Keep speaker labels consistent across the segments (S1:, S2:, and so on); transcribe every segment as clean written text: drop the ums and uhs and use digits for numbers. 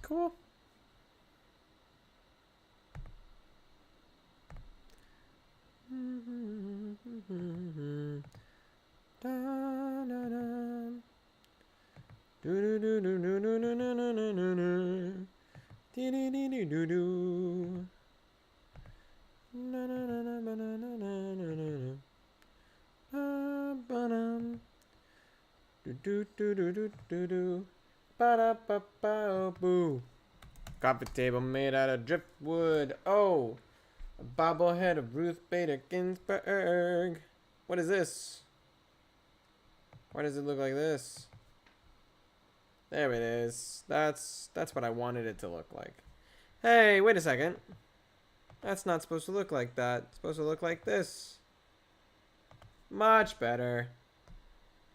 S1: Cool. Coffee table made out of driftwood. Oh, a bobblehead of Ruth Bader Ginsburg. What is this? Why does it look like this? There it is. That's what I wanted it to look like. Hey, wait a second. That's not supposed to look like that. It's supposed to look like this. Much better.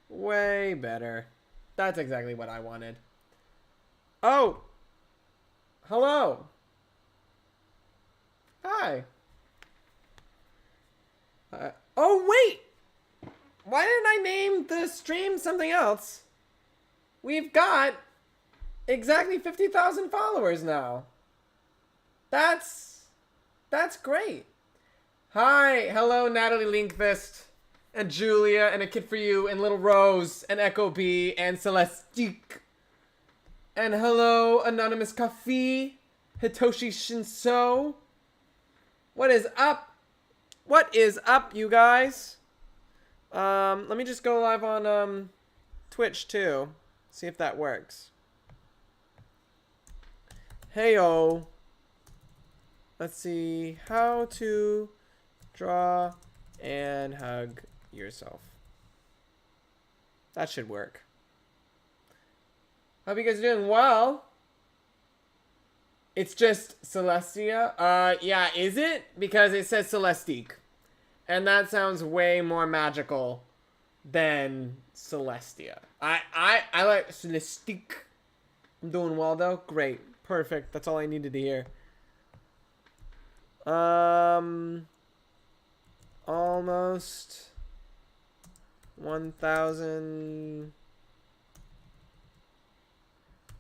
S1: Way better. That's exactly what I wanted. Oh! Hello! Hi! Oh, wait! Why didn't I name the stream something else? We've got exactly 50,000 followers now. That's great. Hi, hello, Natalie Linkvist, and Julia, and A Kid For You, and Little Rose, and Echo B, and Celestique. And hello, Anonymous Coffee, Hitoshi Shinso. What is up? What is up, you guys? Let me just go live on Twitch too. See if that works. Heyo. Let's see how to draw and hug yourself. That should work. Hope you guys are doing well. It's just Celestia. Yeah, is it? Because it says Celestique. And that sounds way more magical than Celestia. I like Celestique. I'm doing well though. Great. Perfect. That's all I needed to hear. Almost 1,000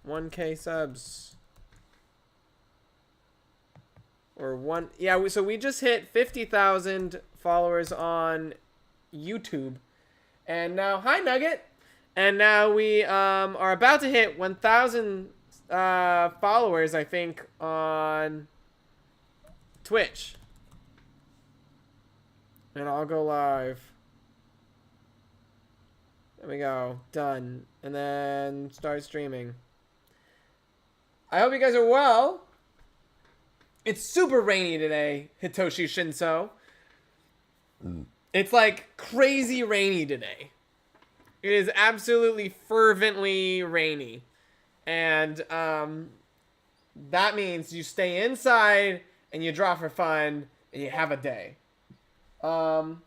S1: 1K subs. Or one, yeah, so we just hit 50,000 followers on YouTube. And now, hi Nugget. And now we are about to hit 1,000 followers, I think, on Twitch. And I'll go live. There we go. Done. And then start streaming. I hope you guys are well. It's super rainy today, Hitoshi Shinso. It's like crazy rainy today. It is absolutely fervently rainy. And that means you stay inside and you draw for fun and you have a day. Oh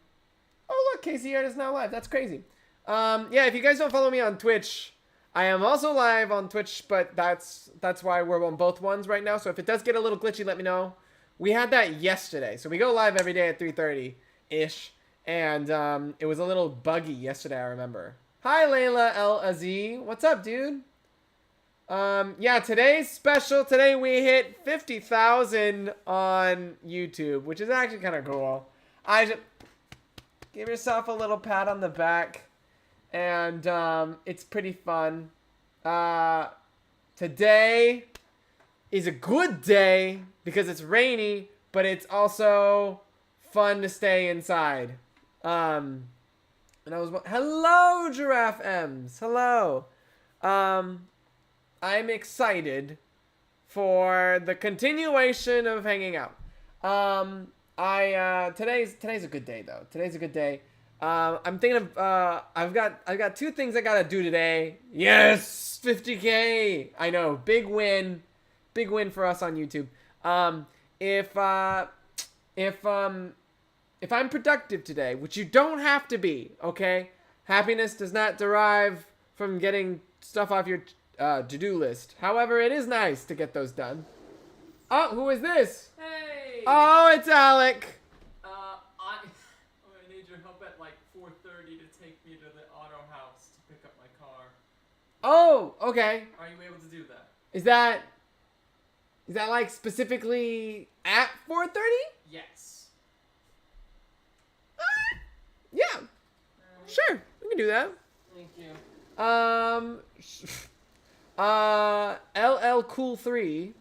S1: look, KCR is now live. That's crazy. Yeah, if you guys don't follow me on Twitch, I am also live on Twitch, but that's why we're on both ones right now. So if it does get a little glitchy, let me know. We had that yesterday. So we go live every day at 3:30-ish. And it was a little buggy yesterday, I remember. Hi, Layla El Aziz. What's up, dude? Yeah, today's special. Today we hit 50,000 on YouTube, which is actually kind of cool. I just give yourself a little pat on the back. And it's pretty fun. Today is a good day because it's rainy, but it's also fun to stay inside. And I was, hello, Giraffe M's. Hello. I'm excited for the continuation of hanging out. Today's a good day though. Today's a good day. I'm thinking of, I've got two things I gotta do today. Yes, 50K. I know, big win for us on YouTube. If I'm productive today, which you don't have to be, okay? Happiness does not derive from getting stuff off your to-do list. However, it is nice to get those done. Oh, who is this?
S2: Hey!
S1: Oh, it's Alec.
S2: I need your help at like 4:30 to take me to the auto house to pick up my car.
S1: Oh, okay.
S2: Are you able to do that?
S1: Is that Is that like specifically at 4:30?
S2: Yes.
S1: Yeah, sure, we can do that.
S2: Thank you.
S1: LL Cool 3.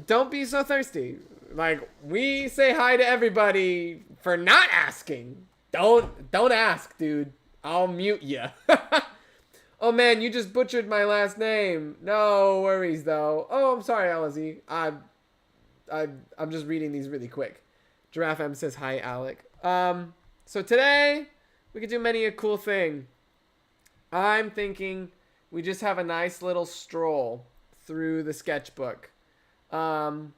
S1: Don't be so thirsty. Like, we say hi to everybody for not asking. Don't ask, dude. I'll mute you. Oh man, you just butchered my last name. No worries though. Oh, I'm sorry, LZ. I'm just reading these really quick. Giraffe M says hi, Alec. So today we could do many a cool thing. I'm thinking we just have a nice little stroll through the sketchbook. And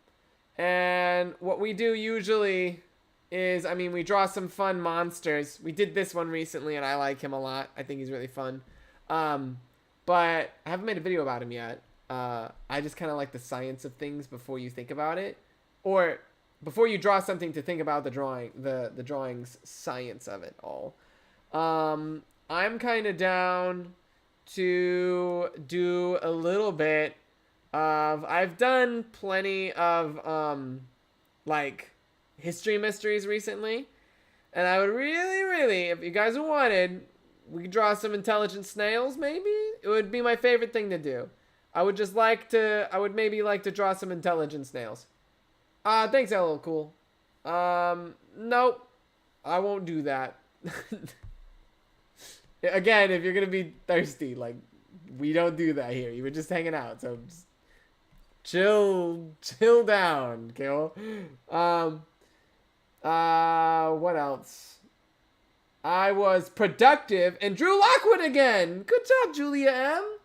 S1: what we do usually is, I mean, we draw some fun monsters. We did this one recently, and I like him a lot. I think he's really fun. But I haven't made a video about him yet. I just kind of like the science of things before you think about it. Or before you draw something to think about the drawing's science of it all. I'm kind of down to do a little bit of, I've done plenty of like history mysteries recently, and I would really, if you guys wanted, we could draw some intelligent snails. Maybe it would be my favorite thing to do. I would maybe like to draw some intelligent snails. Thanks, LL Cool. Nope, I won't do that. Again, if you're gonna be thirsty, like, we don't do that here. You were just hanging out, so just chill down, Kill. What else? I was productive and drew Lockwood again. Good job, Julia M.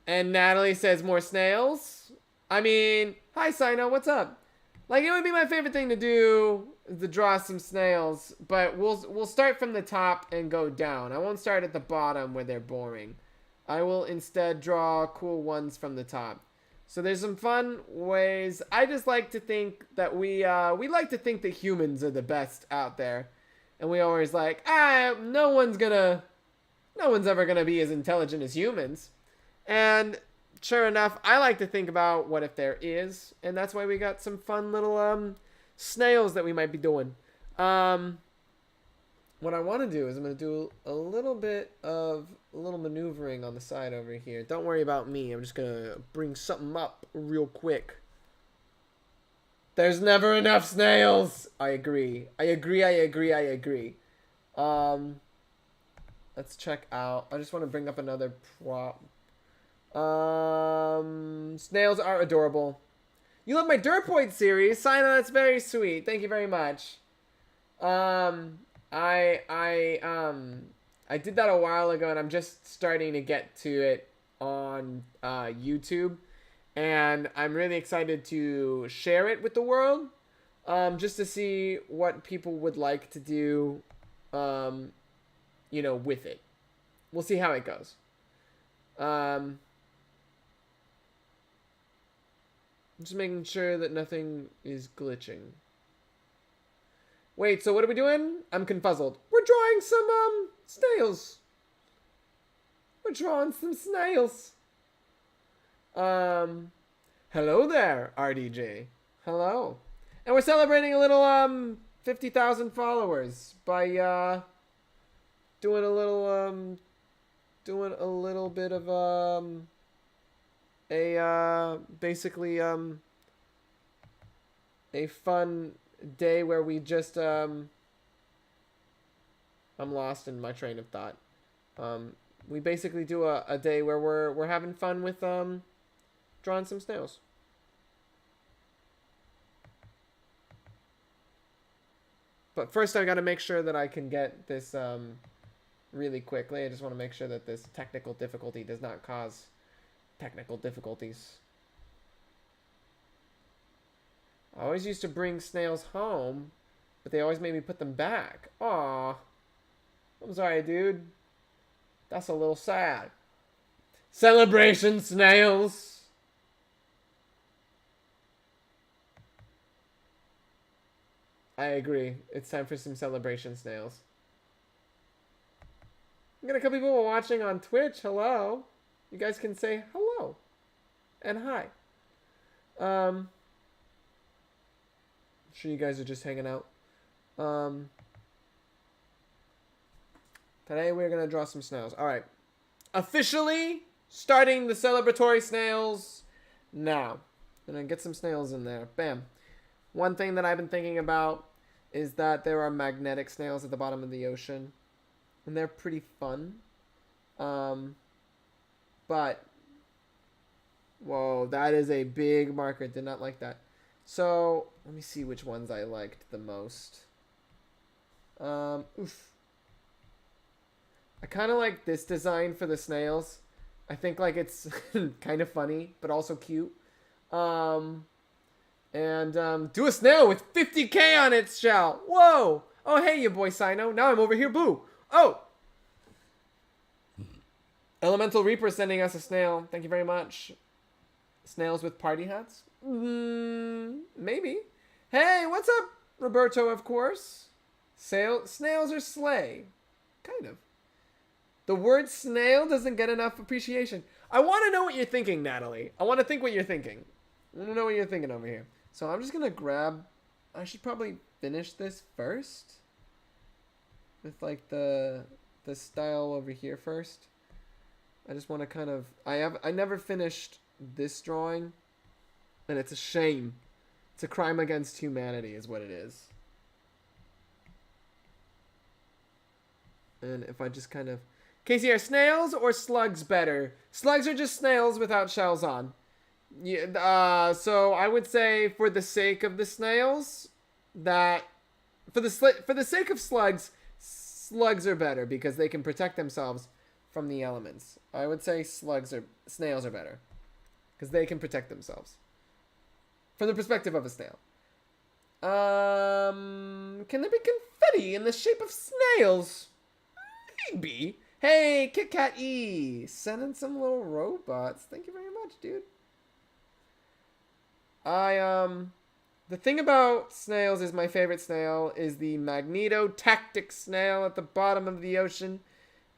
S1: And Natalie says more snails. I mean, hi, Sino, what's up? Like, it would be my favorite thing to do, to draw some snails, but we'll start from the top and go down. I won't start at the bottom where they're boring. I will instead draw cool ones from the top. So there's some fun ways. I just like to think that we like to think that humans are the best out there. And we always like, no one's ever gonna be as intelligent as humans. And sure enough, I like to think about what if there is, and that's why we got some fun little snails that we might be doing. What I want to do is I'm going to do a little bit of a little maneuvering on the side over here. Don't worry about me. I'm just going to bring something up real quick. There's never enough snails. I agree. Let's check out. I just want to bring up another prop. Snails are adorable. You love my Derpoid series? Sina, that's very sweet. Thank you very much. I did that a while ago, and I'm just starting to get to it on YouTube, and I'm really excited to share it with the world, just to see what people would like to do, with it. We'll see how it goes. Just making sure that nothing is glitching. Wait, so what are we doing? I'm confuzzled. We're drawing some, snails. We're drawing some snails. Hello there, RDJ. Hello. And we're celebrating a little, 50,000 followers by, doing a little bit of, basically, a fun day where we just, I'm lost in my train of thought. We basically do a day where we're having fun with, drawing some snails. But first I gotta make sure that I can get this, really quickly. I just want to make sure that this technical difficulty does not cause technical difficulties. I always used to bring snails home, but they always made me put them back. Aw. I'm sorry, dude. That's a little sad. Celebration snails! I agree. It's time for some celebration snails. We got a couple people watching on Twitch. Hello. You guys can say hello and hi. I'm sure you guys are just hanging out. Today we're gonna draw some snails. All right, officially starting the celebratory snails now. Gonna get some snails in there. Bam. One thing that I've been thinking about is that there are magnetic snails at the bottom of the ocean, and they're pretty fun. But whoa, that is a big marker. Did not like that. So let me see which ones I liked the most. Oof. I kind of like this design for the snails. I think like it's kind of funny, but also cute. Do a snail with 50K on its shell. Whoa. Oh, hey, you boy Sino. Now I'm over here blue. Oh. Elemental Reaper sending us a snail. Thank you very much. Snails with party hats? Maybe. Hey, what's up, Roberto, of course. Snails are slay. Kind of. The word snail doesn't get enough appreciation. I want to know what you're thinking, Natalie. I want to think what you're thinking. I want to know what you're thinking over here. So I'm just going to grab... I should probably finish this first. With like the style over here first. I just want to kind of... I never finished this drawing. And it's a shame. It's a crime against humanity is what it is. And if I just kind of... Casey, are snails or slugs better? Slugs are just snails without shells on. Yeah, so I would say for the sake of the snails, that... For the sake of slugs, slugs are better because they can protect themselves from the elements. I would say snails are better because they can protect themselves from the perspective of a snail. Can there be confetti in the shape of snails? Maybe. Hey, Kit Kat E, sending some little robots. Thank you very much, dude. The thing about snails is my favorite snail is the Magneto Tactic snail at the bottom of the ocean.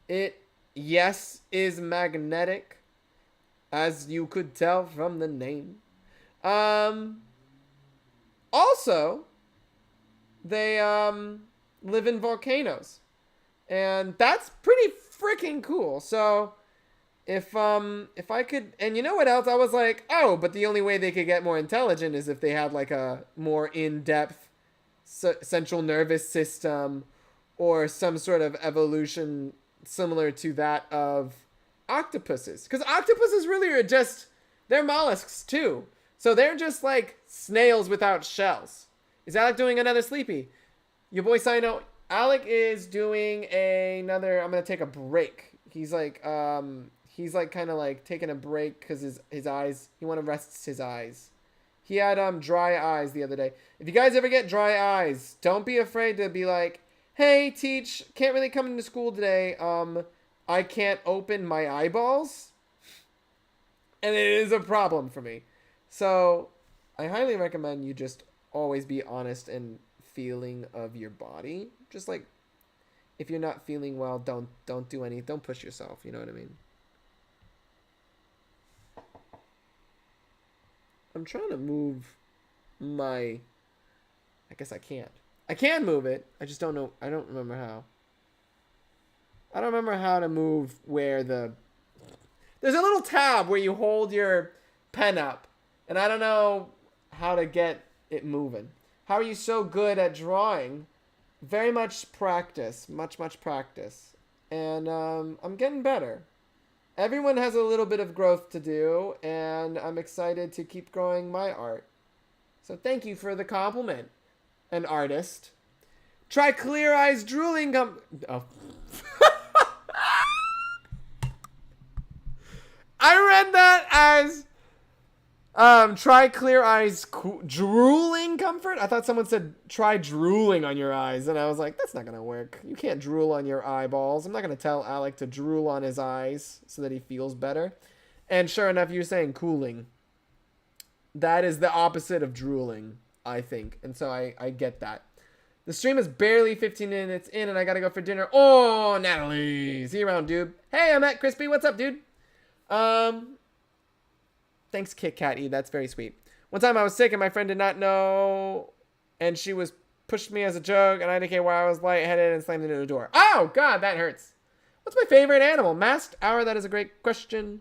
S1: It, yes, is magnetic, as you could tell from the name. Also, they, live in volcanoes. And that's pretty freaking cool. So if I could, and you know what else? I was like, oh, but the only way they could get more intelligent is if they had like a more in-depth central nervous system or some sort of evolution similar to that of octopuses. Because octopuses really are just, they're mollusks too. So they're just like snails without shells. Is Alec doing another sleepy? Your boy Sino. Alec is doing another... I'm going to take a break. He's like kind of like taking a break because his eyes... He want to rest his eyes. He had dry eyes the other day. If you guys ever get dry eyes, don't be afraid to be like, hey, teach, can't really come into school today. I can't open my eyeballs. And it is a problem for me. So I highly recommend you just always be honest and feeling of your body. Just like, if you're not feeling well, don't push yourself. You know what I mean? I'm trying to move my... I guess I can't. I can move it. I just don't know. I don't remember how. I don't remember how to move where the... There's a little tab where you hold your pen up. And I don't know how to get it moving. How are you so good at drawing? Very much practice. Much practice. And I'm getting better. Everyone has a little bit of growth to do, and I'm excited to keep growing my art. So thank you for the compliment, an artist. Try Clear Eyes Drooling Oh. I read that as try Clear Eyes Drooling Comfort. I thought someone said try drooling on your eyes, and I was like, that's not gonna work. You can't drool on your eyeballs. I'm not gonna tell Alec to drool on his eyes so that he feels better. And sure enough, you're saying cooling. That is the opposite of drooling, I think. And so I get that. The stream is barely 15 minutes in, and I gotta go for dinner. Oh, Natalie, see you around, dude. Hey, I'm at Crispy. What's up, dude? Thanks, Kit Kat E. That's very sweet. One time I was sick and my friend did not know, and she was pushed me as a joke, and I indicated why I was lightheaded and slammed into the door. Oh, God, that hurts. What's my favorite animal? Masked Hour, that is a great question.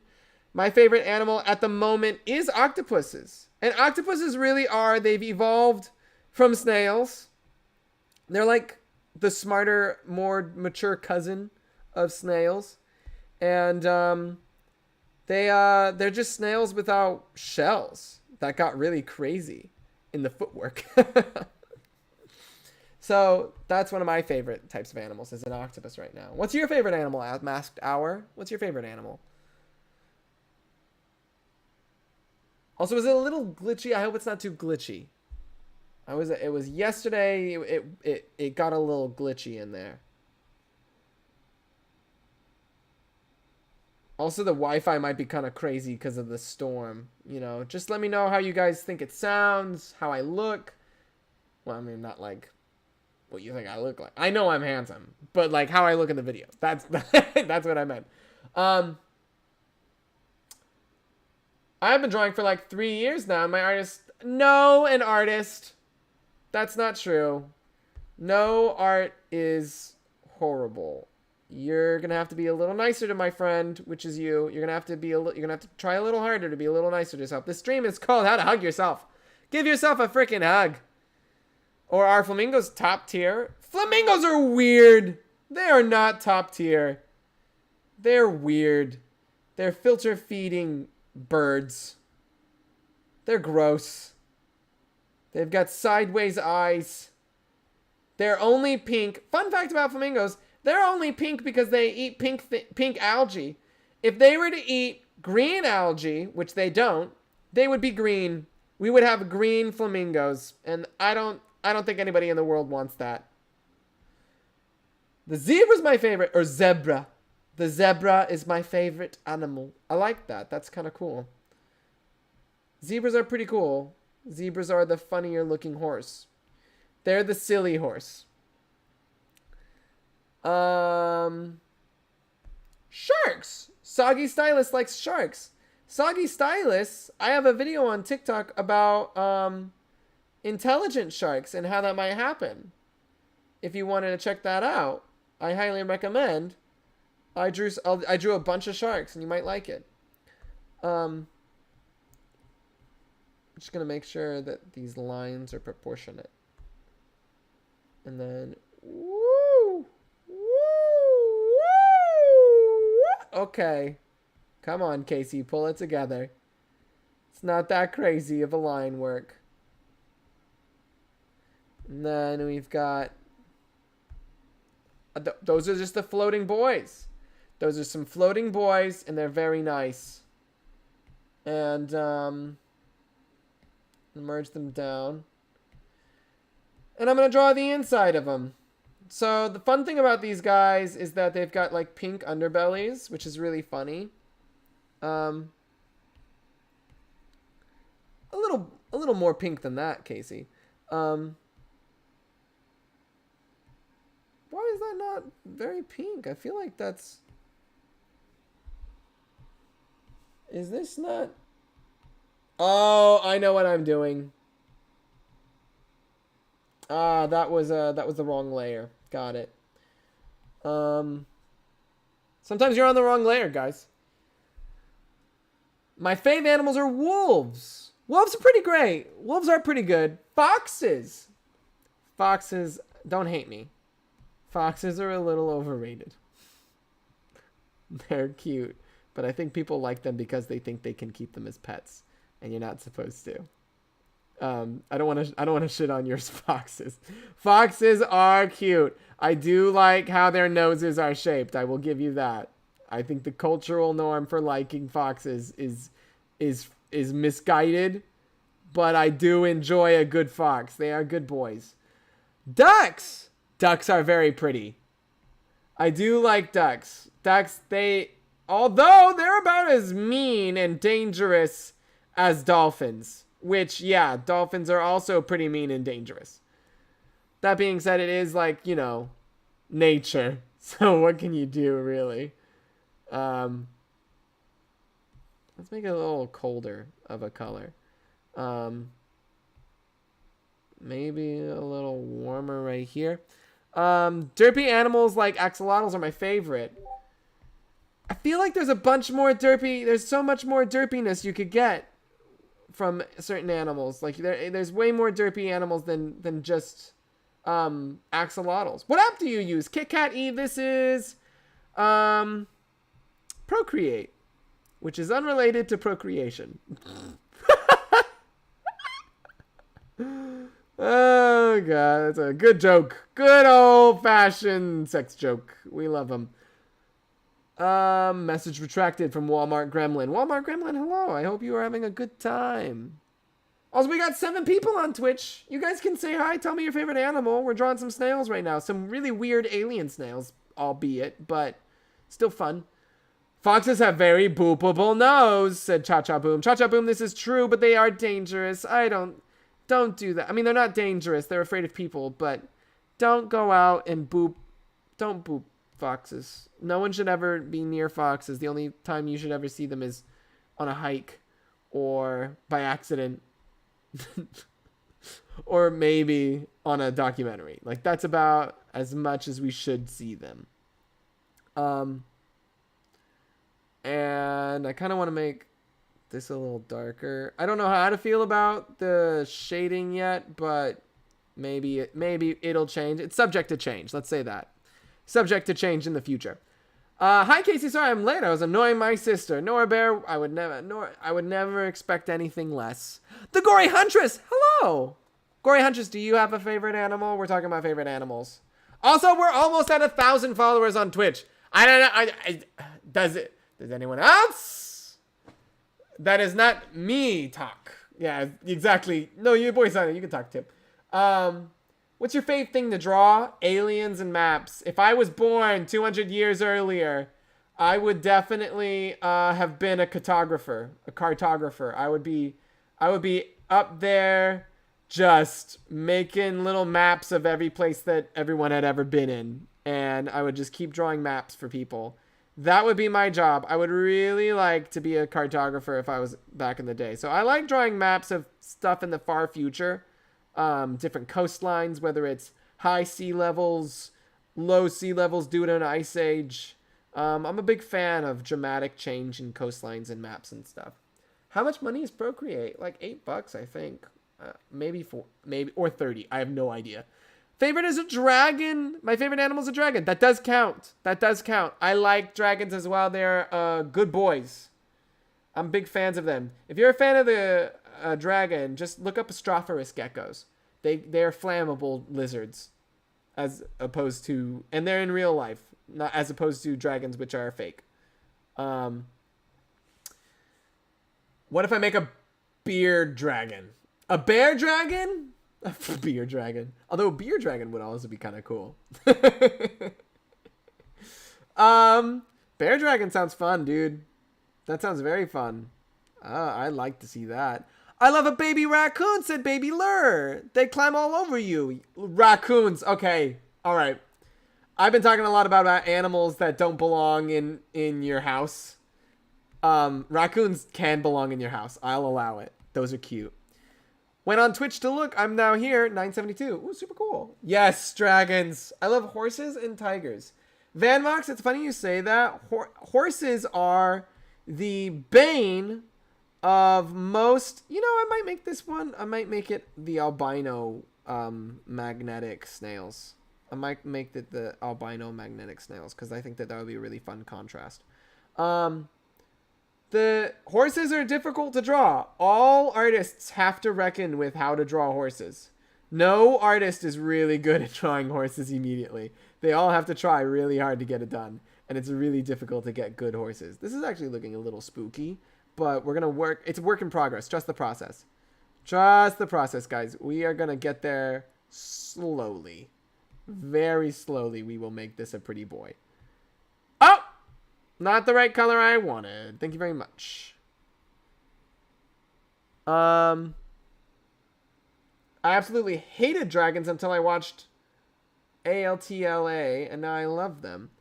S1: My favorite animal at the moment is octopuses. And octopuses really are, they've evolved from snails. They're like the smarter, more mature cousin of snails. And they're just snails without shells. That got really crazy in the footwork. So that's one of my favorite types of animals is an octopus right now. What's your favorite animal, Masked Hour? What's your favorite animal? Also, was it a little glitchy? I hope it's not too glitchy. It was yesterday. It got a little glitchy in there. Also, the Wi-Fi might be kind of crazy because of the storm. You know, just let me know how you guys think it sounds, how I look. Well, I mean, not like what you think I look like. I know I'm handsome, but like how I look in the video. That's what I meant. I've been drawing for like 3 years now. An artist. That's not true. No art is horrible. You're gonna have to be a little nicer to my friend, which is you. You're gonna have to try a little harder to be a little nicer to yourself. This stream is called How to Hug Yourself. Give yourself a freaking hug. Or are flamingos top tier? Flamingos are weird. They are not top tier. They're weird. They're filter feeding birds. They're gross. They've got sideways eyes. They're only pink. Fun fact about flamingos, they're only pink because they eat pink algae. If they were to eat green algae, which they don't, they would be green. We would have green flamingos, and I don't think anybody in the world wants that. The zebra's my favorite, or zebra. The zebra is my favorite animal. I like that. That's kind of cool. Zebras are pretty cool. Zebras are the funnier looking horse. They're the silly horse. Sharks. Soggy Stylus likes sharks. Soggy Stylus, I have a video on TikTok about intelligent sharks and how that might happen. If you wanted to check that out, I highly recommend. I drew a bunch of sharks and you might like it. I'm just going to make sure that these lines are proportionate. And then, woo! Okay. Come on, Casey, pull it together. It's not that crazy of a line work. And then we've got... those are just the floating boys. Those are some floating boys, and they're very nice. And, merge them down. And I'm going to draw the inside of them. So the fun thing about these guys is that they've got like pink underbellies, which is really funny. A little more pink than that, Casey. Why is that not very pink? I feel like that's... Is this not... Oh, I know what I'm doing. Ah, that was the wrong layer. Got it. Sometimes you're on the wrong layer, guys. My fave animals are wolves. Wolves are pretty great. Wolves are pretty good. Foxes. Foxes, don't hate me. Foxes are a little overrated. They're cute, but I think people like them because they think they can keep them as pets, and you're not supposed to. I don't want to shit on your foxes. Foxes are cute. I do like how their noses are shaped. I will give you that. I think the cultural norm for liking foxes is misguided, but I do enjoy a good fox. They are good boys. Ducks. Ducks are very pretty. I do like ducks. Ducks, although they're about as mean and dangerous as dolphins. Which, yeah, dolphins are also pretty mean and dangerous. That being said, it is like, nature. So what can you do, really? Let's make it a little colder of a color. Maybe a little warmer right here. Derpy animals like axolotls are my favorite. I feel like there's a bunch more derpy. There's so much more derpiness you could get from certain animals. Like there's way more derpy animals than just axolotls. What app do you use? KitKat E. This is Procreate, which is unrelated to procreation. Oh god, that's a good joke. Good old-fashioned sex joke. We love them. Message retracted from Walmart Gremlin. Walmart Gremlin, hello. I hope you are having a good time. Also, we got 7 people on Twitch. You guys can say hi. Tell me your favorite animal. We're drawing some snails right now. Some really weird alien snails, albeit, but still fun. Foxes have very boopable nose, said Cha-Cha Boom. Cha-Cha Boom, this is true, but they are dangerous. Don't do that. I mean, they're not dangerous. They're afraid of people, but don't go out and boop. Don't boop foxes. No one should ever be near foxes. The only time you should ever see them is on a hike or by accident or maybe on a documentary. Like, that's about as much as we should see them. And I kind of want to make this a little darker. I don't know how to feel about the shading yet, but maybe it'll change. It's subject to change. Let's say that. Subject to change in the future. Hi Casey, sorry I'm late. I was annoying my sister. Nora Bear, I would never expect anything less. The Gory Huntress, hello. Gory Huntress, do you have a favorite animal? We're talking about favorite animals. Also, we're almost at 1,000 followers on Twitch. I don't know. Does anyone else? That is not me talk. Yeah, exactly. No, your voice on it. You can talk, Tim. What's your favorite thing to draw? Aliens and maps. If I was born 200 years earlier, I would definitely have been a cartographer. I would be up there just making little maps of every place that everyone had ever been in. And I would just keep drawing maps for people. That would be my job. I would really like to be a cartographer if I was back in the day. So I like drawing maps of stuff in the far future. Different coastlines, whether it's high sea levels, low sea levels due to an ice age. I'm a big fan of dramatic change in coastlines and maps and stuff. How much money is Procreate? Like $8, I think. Maybe or 30. I have no idea. Favorite is a dragon. My favorite animal is a dragon. That does count. I like dragons as well. They're good boys. I'm big fans of them. If you're a fan of the dragon, just look up Astrophorus geckos. They're flammable lizards, as opposed to, and they're in real life, not as opposed to dragons, which are fake. What if I make a beard dragon? A bear dragon? A beer dragon. Although a beer dragon would also be kind of cool. Bear dragon sounds fun, dude. That sounds very fun. I'd like to see that. I love a baby raccoon, said Baby Lur. They climb all over you. Raccoons. Okay. All right. I've been talking a lot about animals that don't belong in your house. Raccoons can belong in your house. I'll allow it. Those are cute. Went on Twitch to look. I'm now here. 972. Ooh, super cool. Yes, dragons. I love horses and tigers. Vanvox, it's funny you say that. Horses are the bane of most. You know, I might make this one. I might make it the albino magnetic snails. I might make it the albino magnetic snails because I think that would be a really fun contrast. The horses are difficult to draw. All artists have to reckon with how to draw horses. No artist is really good at drawing horses immediately. They all have to try really hard to get it done. And it's really difficult to get good horses. This is actually looking a little spooky, but we're going to work. It's a work in progress. Trust the process. Trust the process, guys. We are going to get there slowly. Very slowly, we will make this a pretty boy. Oh! Not the right color I wanted. Thank you very much. I absolutely hated dragons until I watched ALTLA, and now I love them.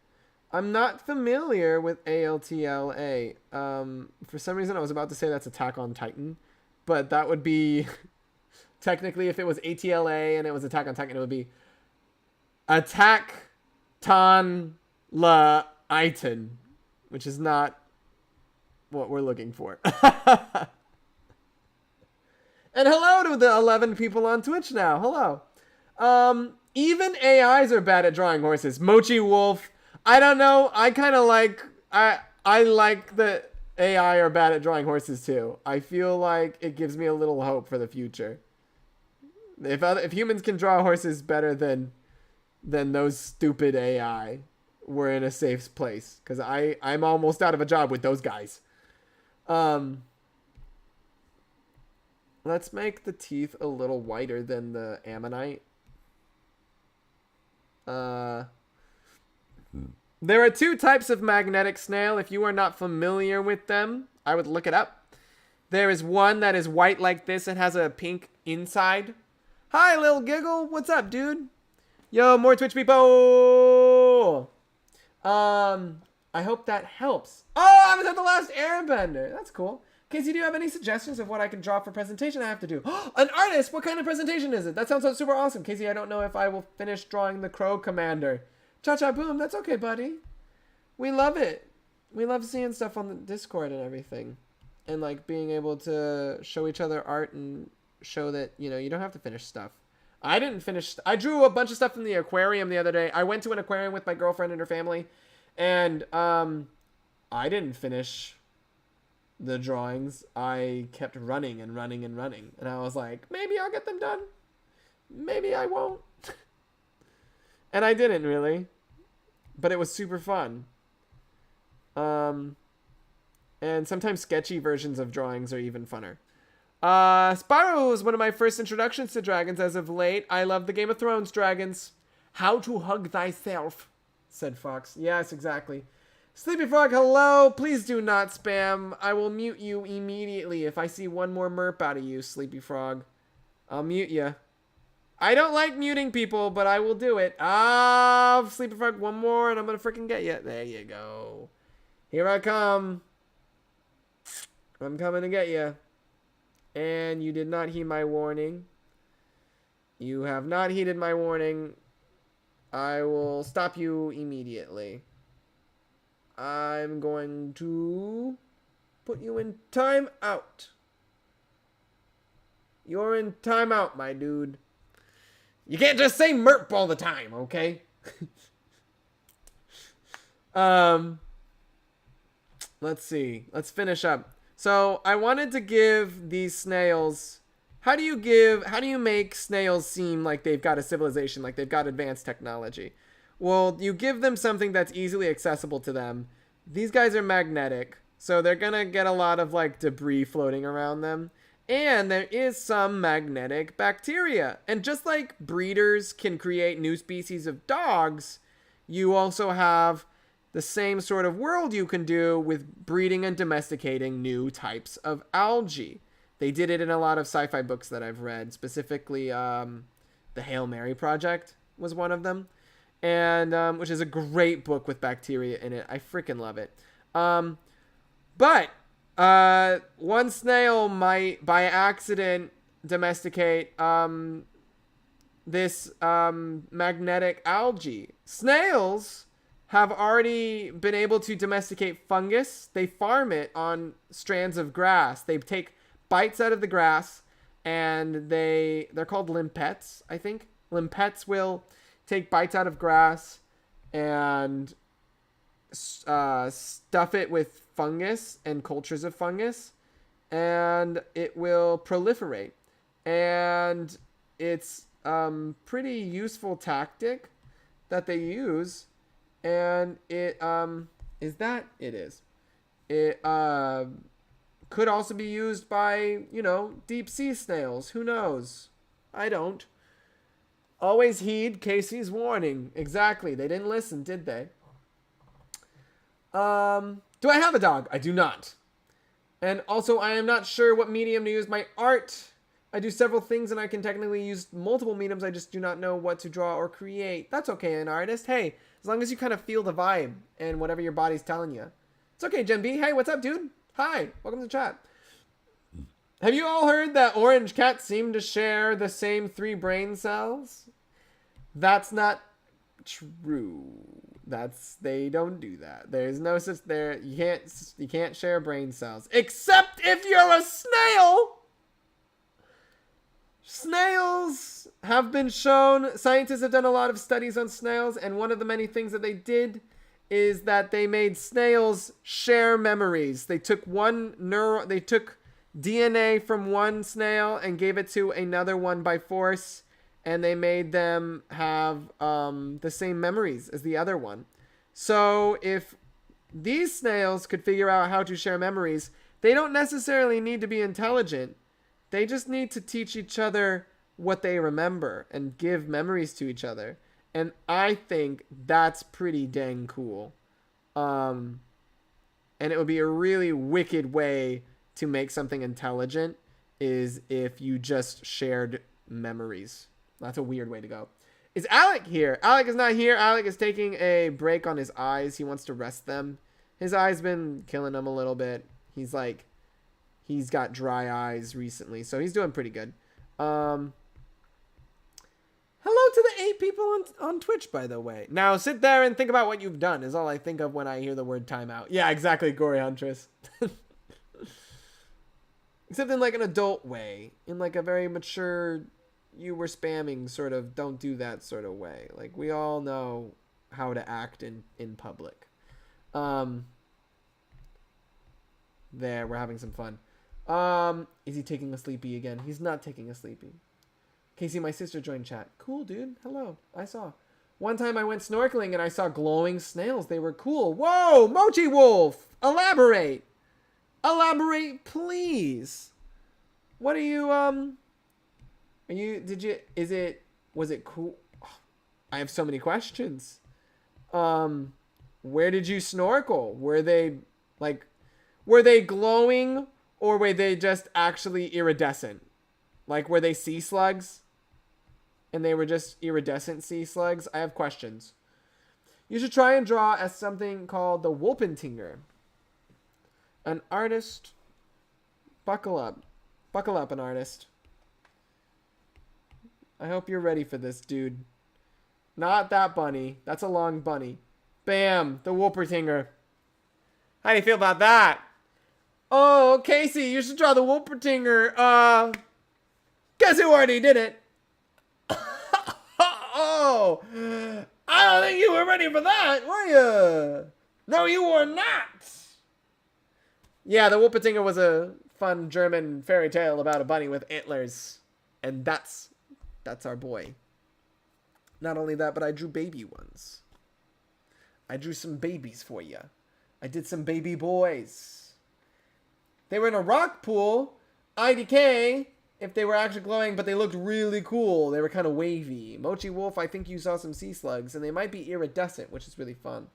S1: I'm not familiar with ALTLA. For some reason, I was about to say that's Attack on Titan. but that would be technically if it was ATLA and it was Attack on Titan, it would be Attack Ton La Iton, which is not what we're looking for. And hello to the 11 people on Twitch now. Hello. Even AIs are bad at drawing horses. Mochi Wolf. I don't know. I kind of like... I like that AI are bad at drawing horses too. I feel like it gives me a little hope for the future. If humans can draw horses better than those stupid AI, we're in a safe place. Because I'm almost out of a job with those guys. Let's make the teeth a little whiter than the ammonite. There are two types of magnetic snail. If you are not familiar with them, I would look it up. There is one that is white like this and has a pink inside. Hi, Lil Giggle. What's up, dude? Yo, more Twitch people. I hope that helps. Oh, I was at the last Airbender. That's cool. Casey, do you have any suggestions of what I can draw for presentation I have to do? An artist! What kind of presentation is it? That sounds super awesome. Casey, I don't know if I will finish drawing the Crow Commander. Cha-cha boom. That's okay, buddy. We love it. We love seeing stuff on the Discord and everything. And, like, being able to show each other art and show that, you know, you don't have to finish stuff. I didn't finish... I drew a bunch of stuff in the aquarium the other day. I went to an aquarium with my girlfriend and her family. And, I didn't finish the drawings. I kept running and running and running. And I was like, maybe I'll get them done. Maybe I won't. And I didn't really. But it was super fun. And sometimes sketchy versions of drawings are even funner. Spyro was one of my first introductions to dragons as of late. I love the Game of Thrones dragons. How to hug thyself, said Fox. Yes, exactly. Sleepy Frog, hello. Please do not spam. I will mute you immediately if I see one more merp out of you, Sleepy Frog. I'll mute you. I don't like muting people, but I will do it. Ah, Sleepy Frog, one more, and I'm going to freaking get you. There you go. Here I come. I'm coming to get you. And you did not heed my warning. You have not heeded my warning. I will stop you immediately. I'm going to put you in timeout. You're in timeout, my dude. You can't just say merp all the time, okay? Let's see. Let's finish up. So I wanted to give these snails... How do you make snails seem like they've got a civilization, like they've got advanced technology? Well, you give them something that's easily accessible to them. These guys are magnetic, so they're gonna get a lot of like debris floating around them. And there is some magnetic bacteria. And just like breeders can create new species of dogs, you also have the same sort of world you can do with breeding and domesticating new types of algae. They did it in a lot of sci-fi books that I've read, specifically the Hail Mary Project was one of them. And which is a great book with bacteria in it. I freaking love it. But one snail might, by accident, domesticate this magnetic algae. Snails have already been able to domesticate fungus. They farm it on strands of grass. They take bites out of the grass, and they're called limpets, I think. Limpets will take bites out of grass and stuff it with fungus and cultures of fungus, and it will proliferate. And it's pretty useful tactic that they use, and it is. It could also be used by, deep sea snails. Who knows? I don't. Always heed Casey's warning. Exactly. They didn't listen, did they? Do I have a dog? I do not. And also, I am not sure what medium to use my art. I do several things and I can technically use multiple mediums. I just do not know what to draw or create. That's okay, an artist. Hey, as long as you kind of feel the vibe and whatever your body's telling you. It's okay, Jen B. Hey, what's up, dude? Hi. Welcome to the chat. Have you all heard that orange cats seem to share the same 3 brain cells? That's not true. They don't do that. There's no such there. You can't share brain cells except if you're a snail. Snails have been shown. Scientists have done a lot of studies on snails, and one of the many things that they did is that they made snails share memories. They took they took DNA from one snail and gave it to another one by force, and they made them have the same memories as the other one. So if these snails could figure out how to share memories, they don't necessarily need to be intelligent. They just need to teach each other what they remember and give memories to each other. And I think that's pretty dang cool. And it would be a really wicked way to make something intelligent is if you just shared memories. That's a weird way to go. Is Alec here? Alec is not here. Alec is taking a break on his eyes. He wants to rest them. His eyes been killing him a little bit. He's got dry eyes recently, so he's doing pretty good. Hello to the 8 people on Twitch, by the way. Now sit there and think about what you've done is all I think of when I hear the word timeout. Yeah, exactly, Gory Huntress. Except in like an adult way. In like a very mature, you were spamming sort of don't do that sort of way. Like we all know how to act in public. There, we're having some fun. Is he taking a sleepy again? He's not taking a sleepy. Casey, my sister joined chat. Cool, dude. Hello. I saw. One time I went snorkeling and I saw glowing snails. They were cool. Whoa, Mochi Wolf. Elaborate. Elaborate, please. What are you, was it cool? I have so many questions. Where did you snorkel? Were they glowing or were they just actually iridescent? Like, were they sea slugs? And they were just iridescent sea slugs? I have questions. You should try and draw as something called the Wolpentinger. An artist. Buckle up. Buckle up, an artist. I hope you're ready for this, dude. Not that bunny. That's a long bunny. Bam! The Wolpertinger. How do you feel about that? Oh, Casey, you should draw the Wolpertinger. Guess who already did it? Oh, I don't think you were ready for that, were you? No, you were not. Yeah, the Wolpertinger was a fun German fairy tale about a bunny with antlers. And that's our boy. Not only that, but I drew baby ones. I drew some babies for you. I did some baby boys. They were in a rock pool. IDK, if they were actually glowing, but they looked really cool. They were kind of wavy. Mochi Wolf, I think you saw some sea slugs, and they might be iridescent, which is really fun.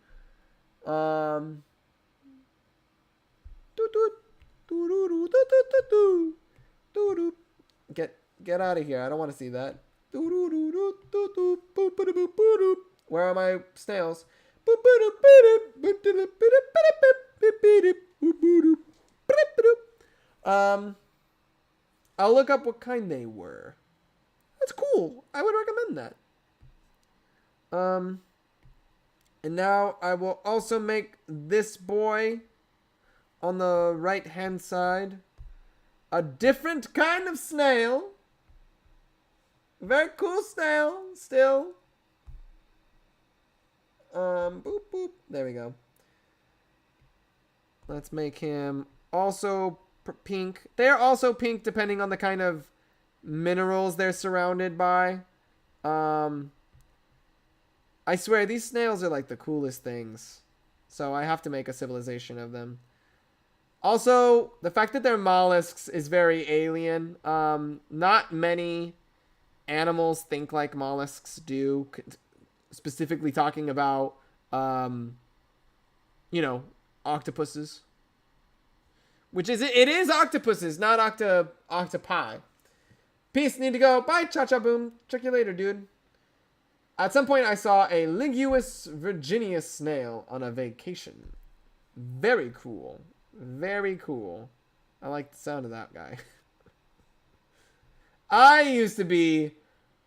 S1: Get out of here. I don't want to see that. Where are my snails? I'll look up what kind they were. That's cool. I would recommend that. And now I will also make this boy on the right hand side a different kind of snail. Very cool snail still. Boop boop. There we go. Let's make him also pink. They're also pink depending on the kind of minerals they're surrounded by. I swear these snails are like the coolest things. So I have to make a civilization of them. Also, the fact that they're mollusks is very alien. Not many animals think like mollusks do. Specifically talking about, octopuses. Which is, it is octopuses, not octopi. Peace, need to go. Bye, cha-cha boom. Check you later, dude. At some point, I saw a Liguus Virginia snail on a vacation. Very cool. Very cool. I like the sound of that guy. I used to be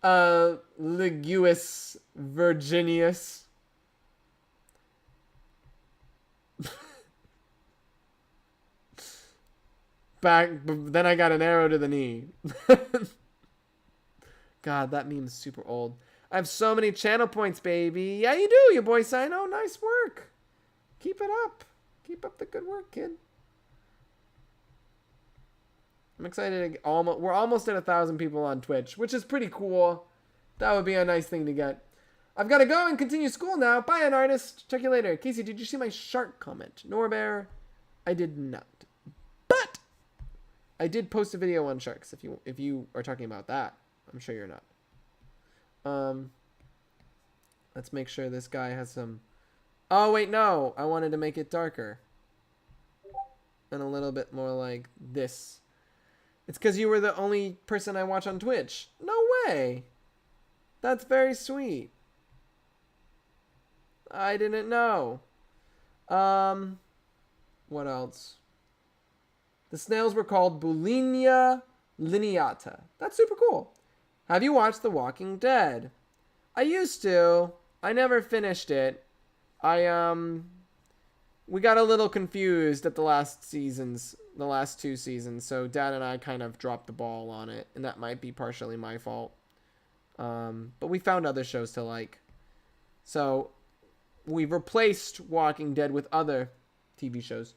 S1: a Liguus Virginius. Then I got an arrow to the knee. God, that meme's super old. I have so many channel points, baby. Yeah, you do, you boy Sino. Nice work. Keep it up. Keep up the good work, kid. I'm excited. We're almost at 1,000 people on Twitch, which is pretty cool. That would be a nice thing to get. I've got to go and continue school now. Bye, an artist. Check you later. Casey, did you see my shark comment? Norbear, I did not. But I did post a video on sharks. If you are talking about that, I'm sure you're not. Let's make sure this guy has some. Oh wait, no. I wanted to make it darker and a little bit more like this. It's because you were the only person I watch on Twitch. No way. That's very sweet. I didn't know. What else? The snails were called Bulinia lineata. That's super cool. Have you watched The Walking Dead? I used to. I never finished it. We got a little confused at the last two seasons, so Dad and I kind of dropped the ball on it, and that might be partially my fault. But we found other shows to like. So we've replaced Walking Dead with other TV shows.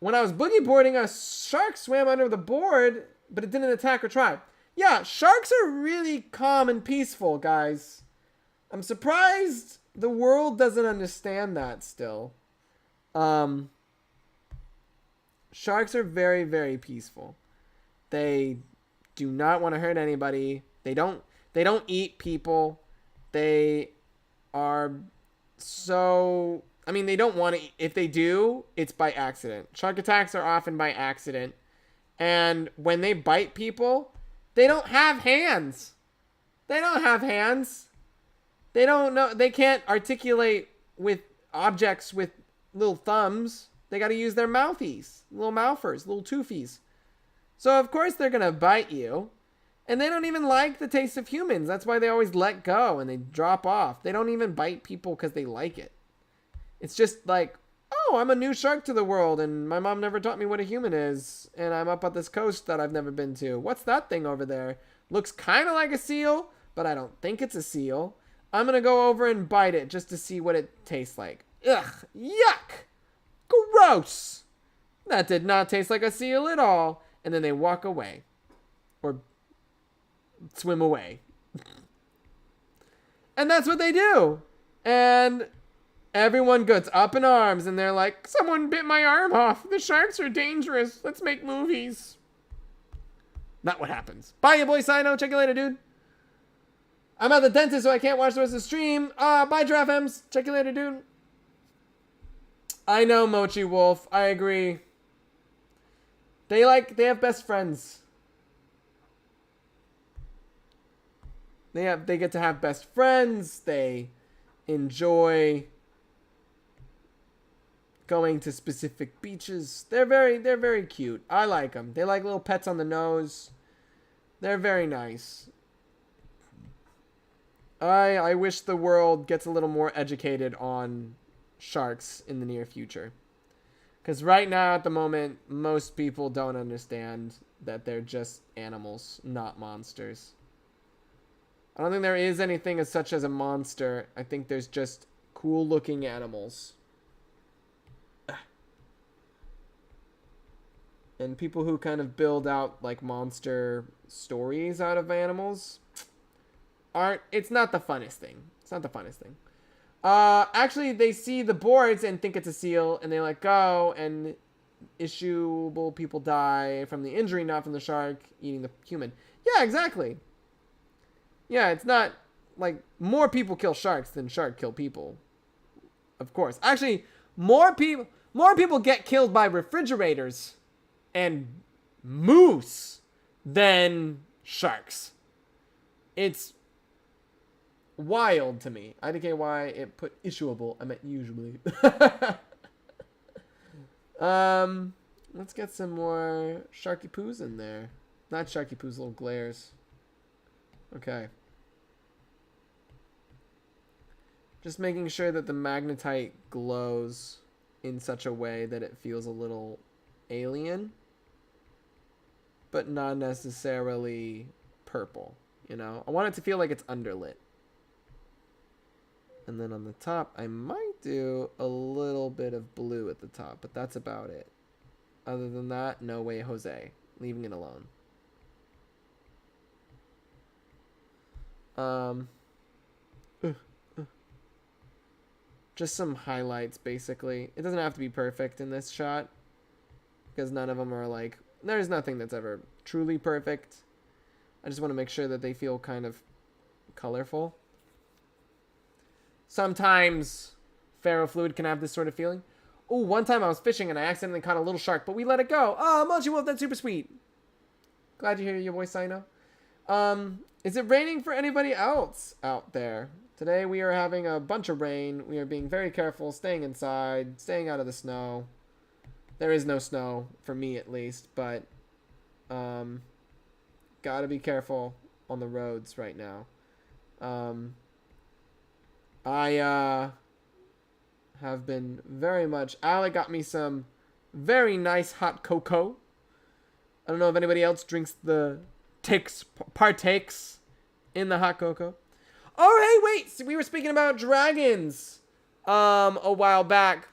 S1: When I was boogie boarding, a shark swam under the board, but it didn't attack or try. Yeah, sharks are really calm and peaceful, guys. I'm surprised the world doesn't understand that still. Sharks are very, very peaceful. They do not want to hurt anybody. They don't eat people. They are so... I mean, they don't want to... If they do, it's by accident. Shark attacks are often by accident. And when they bite people, they don't have hands. They don't have hands. They don't know... They can't articulate with objects with little thumbs. They got to use their mouthies. Little mouthers. Little toofies. So, of course, they're going to bite you. And they don't even like the taste of humans. That's why they always let go and they drop off. They don't even bite people because they like it. It's just like, oh, I'm a new shark to the world and my mom never taught me what a human is. And I'm up at this coast that I've never been to. What's that thing over there? Looks kind of like a seal, but I don't think it's a seal. I'm going to go over and bite it just to see what it tastes like. Ugh, yuck, gross. That did not taste like a seal at all. And then they walk away. Or swim away. And that's what they do. And everyone gets up in arms and they're like, someone bit my arm off. The sharks are dangerous. Let's make movies. Not what happens. Bye, you boy Sino. Check you later, dude. I'm at the dentist, so I can't watch the rest of the stream. Bye, Giraffe M's. Check you later, dude. I know, Mochi Wolf. I agree. They have best friends. They get to have best friends. They enjoy going to specific beaches. They're very cute. I like them. They like little pets on the nose. They're very nice. I wish the world gets a little more educated on sharks in the near future. Because right now, at the moment, most people don't understand that they're just animals, not monsters. I don't think there is anything as such as a monster. I think there's just cool-looking animals. And people who kind of build out, like, monster stories out of animals it's not the funnest thing. It's not the funnest thing. Actually, they see the boards and think it's a seal, and they let go, and issuable people die from the injury, not from the shark eating the human. Yeah, exactly. Yeah, it's not like more people kill sharks than shark kill people. Of course. Actually, more people get killed by refrigerators and moose than sharks. It's wild to me. IDK why it put issuable. I meant usually. Let's get some more Sharky Poos in there. Not Sharky Poos, little glares. Okay. Just making sure that the magnetite glows in such a way that it feels a little alien, but not necessarily purple, you know? I want it to feel like it's underlit. And then on the top, I might do a little bit of blue at the top, but that's about it. Other than that, no way, Jose. Leaving it alone. Just some highlights, basically. It doesn't have to be perfect in this shot, because none of them are like... There's nothing that's ever truly perfect. I just want to make sure that they feel kind of colorful. Sometimes ferrofluid can have this sort of feeling. Oh, one time I was fishing and I accidentally caught a little shark, but we let it go. Oh, Munchie Wolf, that's super sweet. Glad you hear your voice, Sino. Is it raining for anybody else out there? Today we are having a bunch of rain. We are being very careful, staying inside, staying out of the snow. There is no snow, for me at least, but gotta be careful on the roads right now. I have been very much... Alec got me some very nice hot cocoa. I don't know if anybody else partakes in the hot cocoa. Oh, hey, wait! So we were speaking about dragons a while back.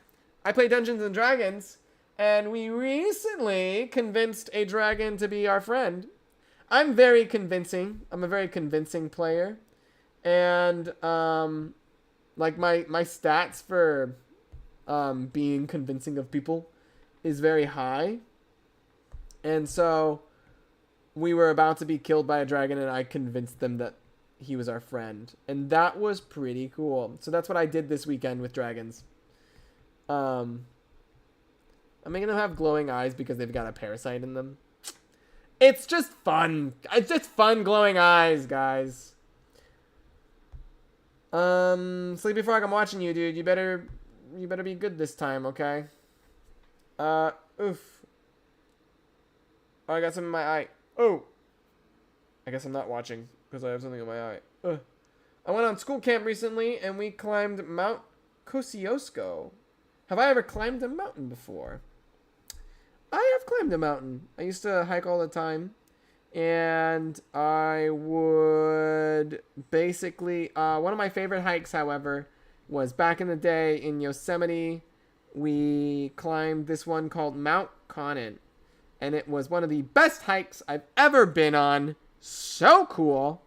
S1: I play Dungeons and Dragons, and we recently convinced a dragon to be our friend. I'm very convincing. I'm a very convincing player. And, like, my stats for being convincing of people is very high. And so we were about to be killed by a dragon, and I convinced them that he was our friend. And that was pretty cool. So that's what I did this weekend with dragons. I'm making them have glowing eyes because they've got a parasite in them. It's just fun. It's just fun glowing eyes, guys. Sleepy Frog, I'm watching you, dude. You better be good this time, okay? Oof. Oh, I got something in my eye. Oh. I guess I'm not watching because I have something in my eye. Ugh. I went on school camp recently and we climbed Mount Kosciuszko. Have I ever climbed a mountain before? I have climbed a mountain. I used to hike all the time. And I would basically... one of my favorite hikes, however, was back in the day in Yosemite. We climbed this one called Mount Conant. And it was one of the best hikes I've ever been on. So cool.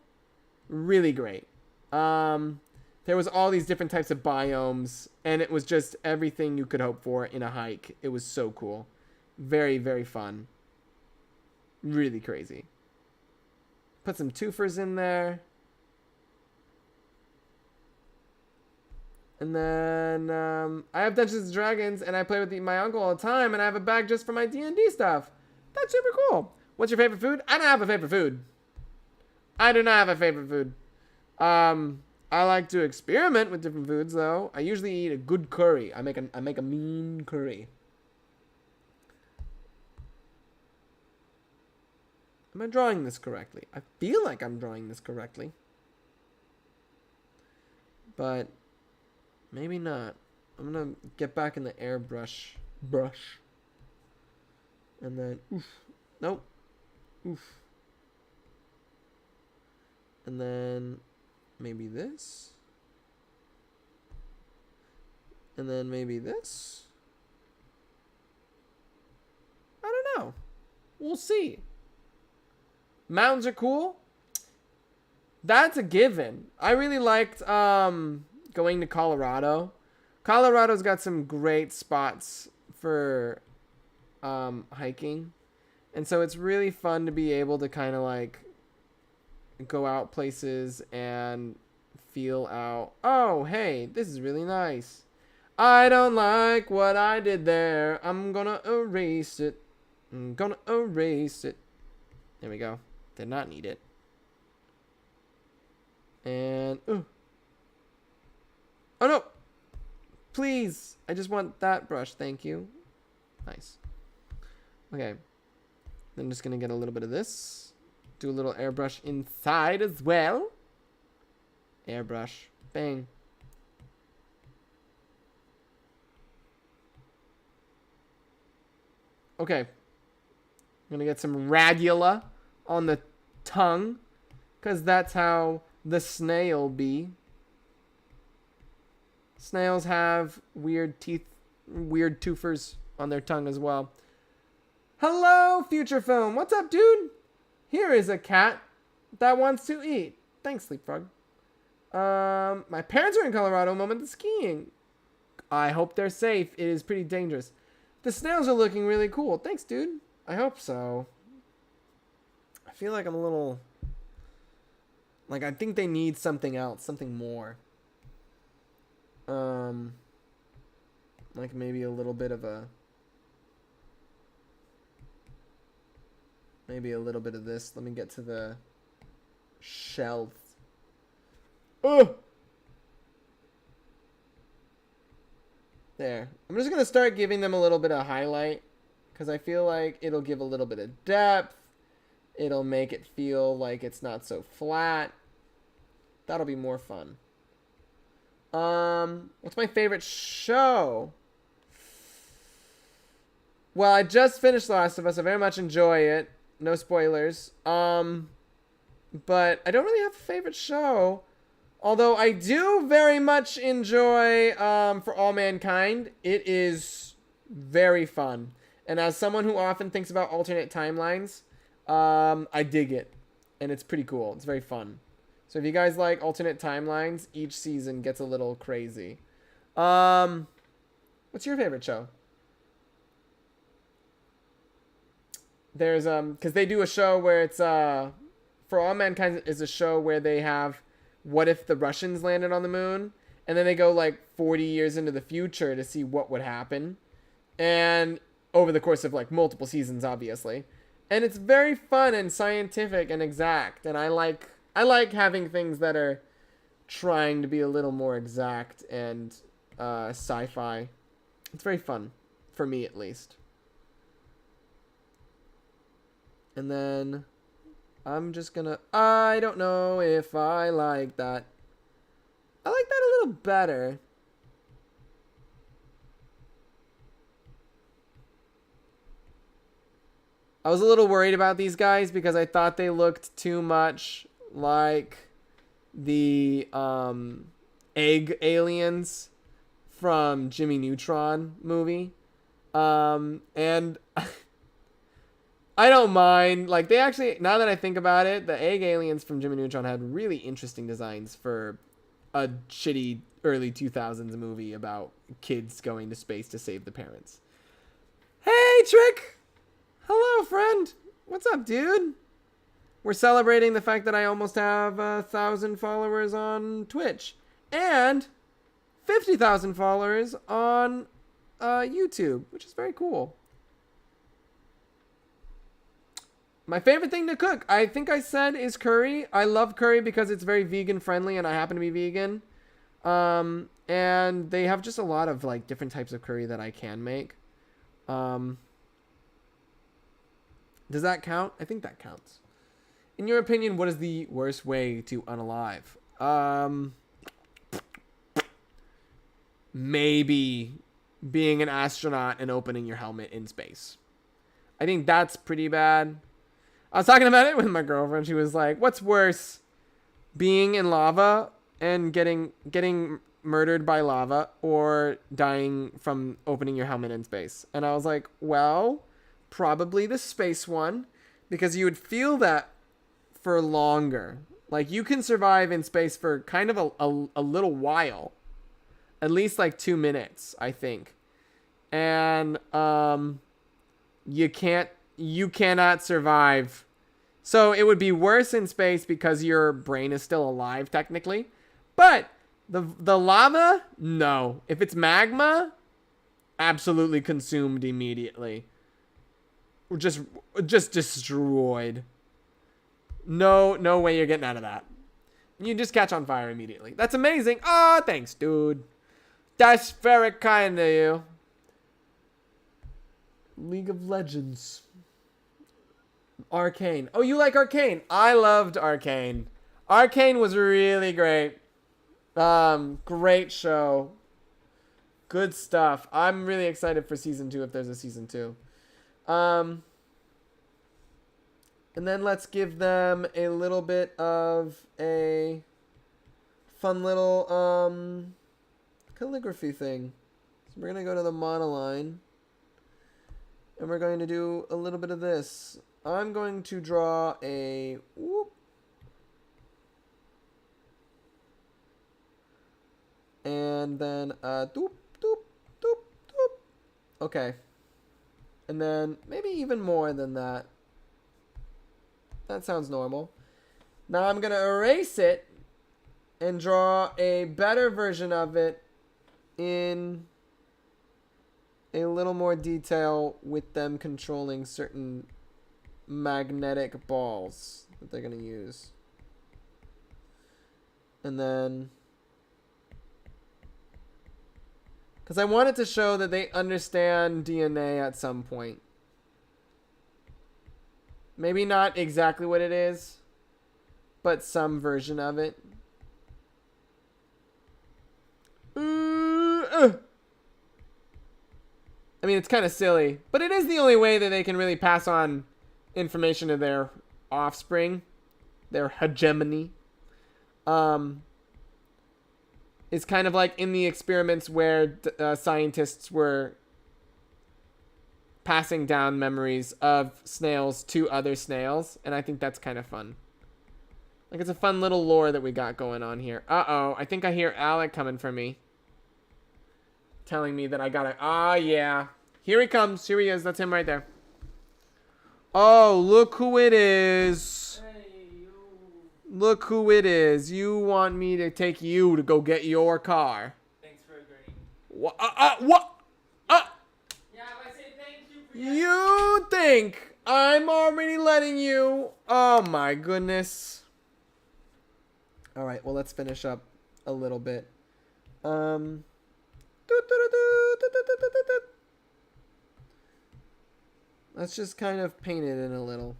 S1: Really great. There was all these different types of biomes. And it was just everything you could hope for in a hike. It was so cool. Very, very fun. Really crazy. Put some twofers in there. And then I have Dungeons & Dragons, and I play with my uncle all the time, and I have a bag just for my D&D stuff. That's super cool. What's your favorite food? I don't have a favorite food. I do not have a favorite food. I like to experiment with different foods, though. I usually eat a good curry. I make a mean curry. Am I drawing this correctly? I feel like I'm drawing this correctly. But maybe not. I'm going to get back in the airbrush brush. And then, oof. Nope. Oof. And then maybe this. And then maybe this. I don't know. We'll see. Mountains are cool. That's a given. I really liked going to Colorado. Colorado's got some great spots for hiking. And so it's really fun to be able to kind of like go out places and feel out, oh, hey, this is really nice. I don't like what I did there. I'm gonna erase it. I'm gonna erase it. There we go. Did not need it. And, ooh. Oh no! Please! I just want that brush, thank you. Nice. Okay. I'm just going to get a little bit of this. Do a little airbrush inside as well. Airbrush. Bang. Okay. I'm going to get some radula on the tongue. Because that's how the snail be. Snails have weird teeth, weird twofers on their tongue as well. Hello, future film. What's up, dude? Here is a cat that wants to eat. Thanks, Sleepfrog. My parents are in Colorado moment of skiing. I hope they're safe. It is pretty dangerous. The snails are looking really cool. Thanks, dude. I hope so. I feel like I'm a little... Like, I think they need something else. Something more. Like maybe a little bit of a... Maybe a little bit of this. Let me get to the shells. Oh! There. I'm just going to start giving them a little bit of highlight. Because I feel like it'll give a little bit of depth. It'll make it feel like it's not so flat. That'll be more fun. What's my favorite show? Well, I just finished The Last of Us. I very much enjoy it. No spoilers. But I don't really have a favorite show. Although I do very much enjoy For All Mankind. It is very fun. And as someone who often thinks about alternate timelines, I dig it. And it's pretty cool. It's very fun. So if you guys like alternate timelines, each season gets a little crazy. What's your favorite show? There's because they do a show where it's For All Mankind is a show where they have what if the Russians landed on the moon, and then they go like 40 years into the future to see what would happen, and over the course of like multiple seasons, obviously, and it's very fun and scientific and exact, and I like having things that are trying to be a little more exact and sci-fi. It's very fun for me, at least. And then I'm just gonna... I don't know if I like that. I like that a little better. I was a little worried about these guys because I thought they looked too much like the egg aliens from Jimmy Neutron movie. And... I don't mind. Like, they actually, now that I think about it, the egg aliens from Jimmy Neutron had really interesting designs for a shitty early 2000s movie about kids going to space to save the parents. Hey, Trick! Hello, friend. What's up, dude? We're celebrating the fact that I almost have 1,000 followers on Twitch and 50,000 followers on YouTube, which is very cool. My favorite thing to cook, I think I said, is curry. I love curry because it's very vegan friendly and I happen to be vegan. And they have just a lot of like different types of curry that I can make. Does that count? I think that counts. In your opinion, what is the worst way to unalive? Maybe being an astronaut and opening your helmet in space. I think that's pretty bad. I was talking about it with my girlfriend. She was like, what's worse, being in lava and getting murdered by lava or dying from opening your helmet in space? And I was like, well, probably the space one, because you would feel that for longer. Like, you can survive in space for kind of a little while. At least like 2 minutes, I think. And you cannot survive. So it would be worse in space because your brain is still alive technically. But the lava, no. If it's magma, absolutely consumed immediately. Just destroyed. No way you're getting out of that. You just catch on fire immediately. That's amazing. Oh, thanks, dude. That's very kind of you. League of Legends. Arcane. Oh, you like Arcane? I loved Arcane. Arcane was really great. Great show. Good stuff. I'm really excited for season 2 if there's a season 2. And then let's give them a little bit of a fun little calligraphy thing. So we're going to go to the monoline. And we're going to do a little bit of this. I'm going to draw a whoop. And then doop, doop, doop, doop. Okay. And then maybe even more than that. That sounds normal. Now I'm going to erase it and draw a better version of it in a little more detail with them controlling certain magnetic balls that they're going to use. And then, because I wanted to show that they understand DNA at some point. Maybe not exactly what it is, but some version of it. I mean, it's kind of silly, but it is the only way that they can really pass on information to their offspring, their hegemony. It's kind of like in the experiments where scientists were passing down memories of snails to other snails, and I think that's kind of fun. Like, it's a fun little lore that we got going on here. Uh-oh, I think I hear Alec coming for me. Telling me that I gotta... Ah, yeah. Here he comes. Here he is. That's him right there. Oh, look who it is.
S2: Hey, you.
S1: Look who it is. You want me to take you to go get your car.
S2: Thanks for agreeing.
S1: What?
S2: Yeah, if I say thank you for
S1: You think I'm already letting you? Oh, my goodness. All right, well, let's finish up a little bit. Let's just kind of paint it in a little.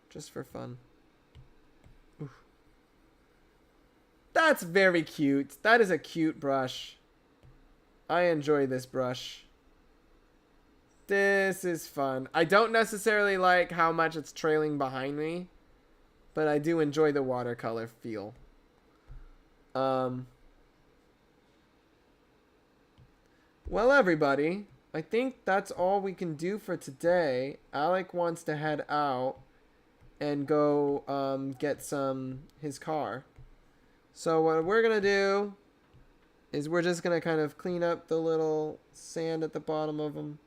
S1: Just for fun. Oof. That's very cute. That is a cute brush. I enjoy this brush. This is fun. I don't necessarily like how much it's trailing behind me, but I do enjoy the watercolor feel. Well, everybody, I think that's all we can do for today. Alec wants to head out and go get his car. So what we're going to do is we're just going to kind of clean up the little sand at the bottom of them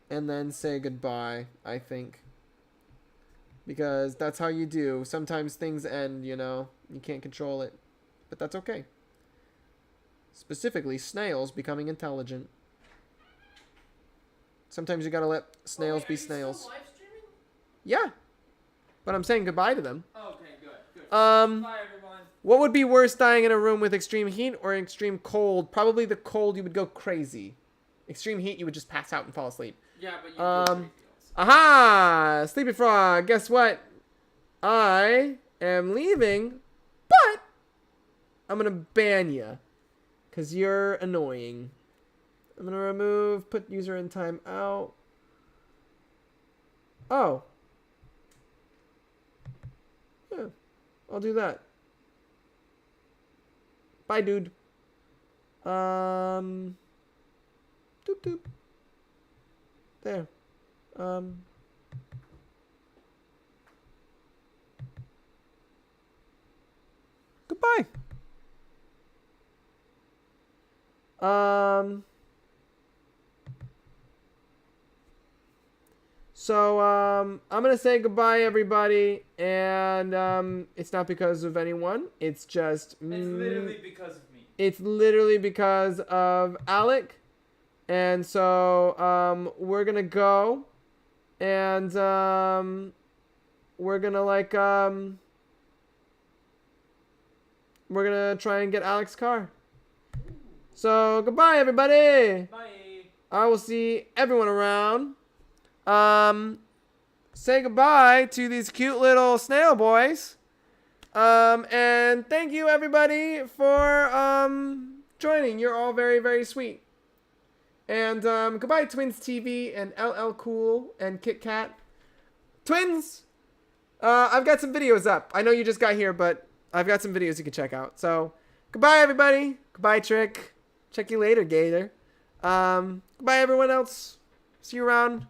S1: and then say goodbye, I think. Because that's how you do. Sometimes things end, you know. You can't control it. But that's okay. Specifically, snails becoming intelligent. Sometimes you gotta let snails be snails.
S2: Still live streaming?
S1: Yeah. But I'm saying goodbye to them.
S2: Oh, okay, good.
S1: Bye,
S2: everyone.
S1: What would be worse, dying in a room with extreme heat or extreme cold? Probably the cold, you would go crazy. Extreme heat, you would just pass out and fall asleep.
S2: Yeah, but you do crazy also.
S1: Aha! Sleepy Frog, guess what? I am leaving, but I'm gonna ban you. Because you're annoying. I'm going to remove, put user in timeout. Oh. Yeah, I'll do that. Bye, dude. Doop doop. There. Goodbye. So, I'm going to say goodbye, everybody, and, it's not because of anyone, it's just...
S2: It's literally because of me.
S1: It's literally because of Alec, and so, we're going to go, and, we're going to, like, we're going to try and get Alec's car. So, goodbye, everybody!
S2: Bye.
S1: I will see everyone around. Say goodbye to these cute little snail boys. And thank you everybody for joining. You're all very, very sweet. And goodbye Twins TV and LL Cool and Kit Kat. Twins! I've got some videos up. I know you just got here, but I've got some videos you can check out. So, goodbye everybody. Goodbye Trick. Check you later, Gator. Goodbye everyone else. See you around.